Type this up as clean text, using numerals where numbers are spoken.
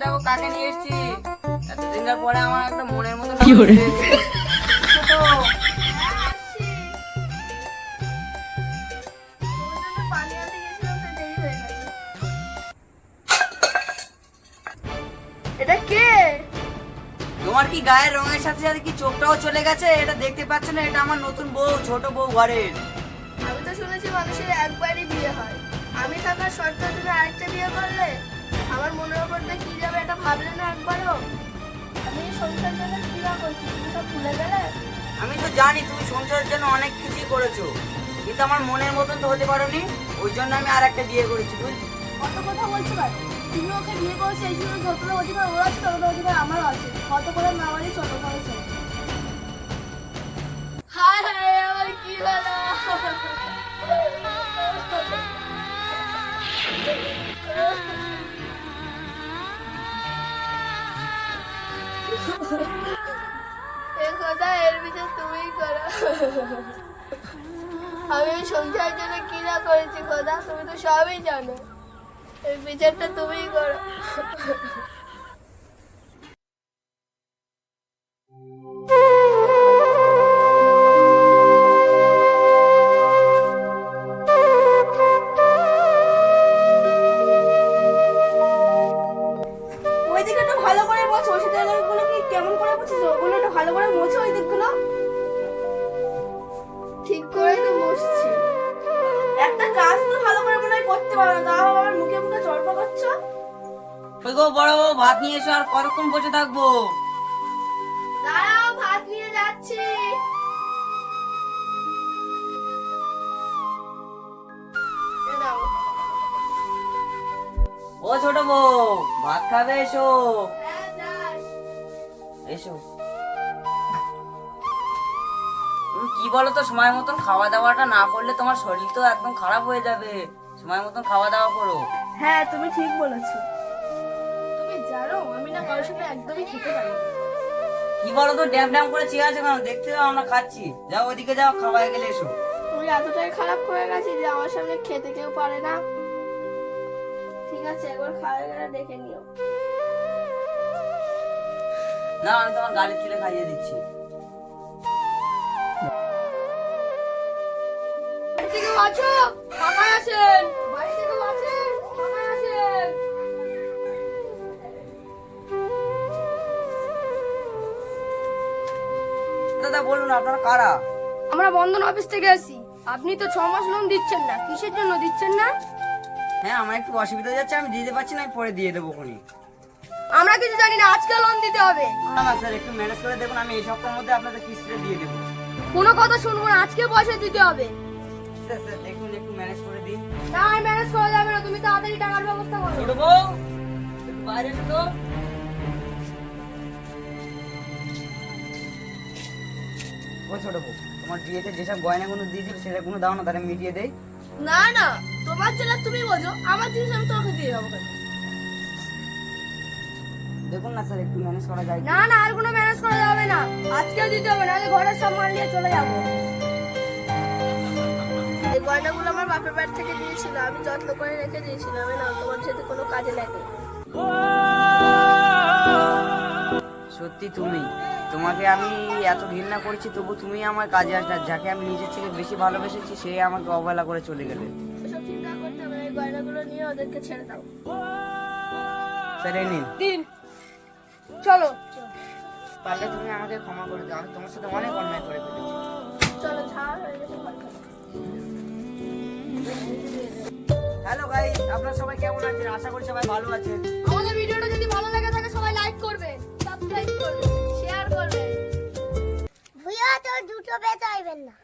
দেখো কাকে নিয়ে এসেছি। এতদিনের পরে আমার একটা মনের মতো কি করে? এটা কে? তোমার কি গায়ের রঙের সাথে সাথে কি চোখটাও চলে গেছে? এটা দেখতে পাচ্ছ না? এটা আমার নতুন বউ, ছোট বউ ঘরের। আমি তো শুনেছি মানুষের একবারই বিয়ে হয়। আমি থাকার সত্ত্বেও তুমি আরেকটা বিয়ে করলে, আমার মনের উপর দিয়ে কি যাবে এটা ভাবলে না একবারও? আমি সংসার জন্য কি না করছি তুমি সব ভুলে গেলে? আমি তো জানি তুমি সংসারের জন্য অনেক কিছুই করেছো, কিন্তু আমার মনের মতন তো হতে পারোনি। ওই জন্য আমি আর একটা বিয়ে করেছি, বুঝলি? কত কথা বলছো ভাই? তুমি ওকে বিয়ে করেছো এই জন্য যতটা অধিকার ওর আছে ততটা অধিকার আমারও আছে। কত করে না বলি ছোট করেছো। হায় হায় আমার কি হলো? এ কথা এর বিচার তুমিই করো। আমি সংসারের জন্য কি না করেছি খোদা, তুমি তো সবই জানো। এই বিচারটা তুমিই করো। ওই দিকে একটু ভালো করে মোছো, ওই জায়গাগুলো কি কেমন করে মোছেছো? ওগুলো একটু ভালো করে মোছো, ওই দিকগুলো ঠিক করে তো মুছছি। একটা কাজ তো ভালো করে মনে হয় করতে পারো না, তাও আবার মুখে মুখে চড়পা করছো। ওই গো বড় বউ, ভাত নিয়ে এসো। আর কতক্ষণ বসে থাকবো? দাঁড়াও, ভাত নিয়ে যাচ্ছি। এ নাও। ও ছোট বউ, ভাত খাবে? এসো হ্যাঁ, যাই। এসো। তুমি কি বলো তো, সময় মতন খাওয়া দাওয়াটা না করলে তোমার শরীর তো একদম খারাপ হয়ে যাবে। সময় মতন খাওয়া দাওয়া করো। হ্যাঁ, তুমি ঠিক বলেছো। তুমি জানো আমি না কারোর সঙ্গে একদমই খেতে পারি না। কি বলো তো, ড্যাম ড্যাম করে চেয়ে আছে কেন? দেখতে দাও, আমরা খাচ্ছি। যাও ওইদিকে যাও, খাওয়া হয়ে গেলে এসো। তুমি এতটাই খারাপ হয়ে গেছি যে আমার সামনে খেতে কেউ পারে না। ঠিক আছে, একবার খাওয়া গেলে দেখে নিও। না, আমি তোমার গাড়ি তুলে খাইয়ে দিচ্ছি। বাড়ি থেকে আছো? কাকাই আসেন। বাড়ি থেকে আছেন? কাকাই আসেন। দাদা বলুন, আপনারা কারা? আমরা বন্ধন অফিস থেকে আসি। আপনি তো 6 মাস লোন দিচ্ছেন না, কিসের জন্য দিচ্ছেন না? হ্যাঁ, আমার একটু অসুবিধা যাচ্ছে, আমি দিতে পারছি না। আমি পরে দিয়ে দেবো কোনি। আমরা কিছু জানি না, আজকে লোন দিতে হবে। না না স্যার, একটু ম্যানেজ করে দেখুন। আমি এই সপ্তাহের মধ্যে আপনাদের কিস্তিটা দিয়ে দেবো। কোনো কথা শুনবো না, আজকে পয়সা দিতে হবে। স্যার স্যার দেখুন, একটু ম্যানেজ করে দিন। না, আমি ম্যানেজ করা যাবে না, তুমি তাড়াতাড়ি টাকার ব্যবস্থা করো। ছোট বউ, একটু বাইরে এসো তো। ও ছোট বউ, তোমার বিয়েতে যেসব গয়নাগুলো দিয়েছিল সেটা কোনো দাও না, তাহলে মিটিয়ে দেই। না না, তোমার জেলা তুমি বোঝো, আমার জিনিস আমি তোমাকে দিয়ে যাবো কেন? দেখুন না স্যার, একটু ম্যানেজ করা যায় কি? না না, আর কোনো ম্যানেজ করা যাবে না, আজকেও দিতে হবে, নাহলে ঘরের সব মাল নিয়ে চলে যাবো। এই গয়নাগুলো আমার বাপের বাড়ি থেকে দিয়েছিল, আমি যত্ন করে রেখে দিয়েছিলাম। আমি না তোমার সাথে কোনো কাজে লাগে। সত্যি তুমি, তোমাকে আমি এত ঘৃণা করেছি, তবু তুমি আমার কাজে আসলে। যাকে আমি নিজের থেকে বেশি ভালোবেসেছি সে আমাকে অবহেলা করে চলে গেলে। এসব চিন্তা করতে হবে না, এই গয়নাগুলো নিয়ে ওদেরকে ছেড়ে দাও। স্যার এই নিন। দিন, চলো পারলে তুমি আমাকে ক্ষমা করে দাও, আমি তোমার সাথে অনেক অন্যায় করে ফেলেছি। চলো, ঝাড় হয়ে গেছে ঘর চলো। হ্যালো গাইস, আপনারা সবাই কেমন আছেন? আশা করি সবাই ভালো আছেন। আমাদের ভিডিওটা যদি ভালো লাগে থাকে সবাই লাইক করবে, সাবস্ক্রাইব করবে, শেয়ার করবে। ভুইয়া তো দুটো বেচাইবেন না।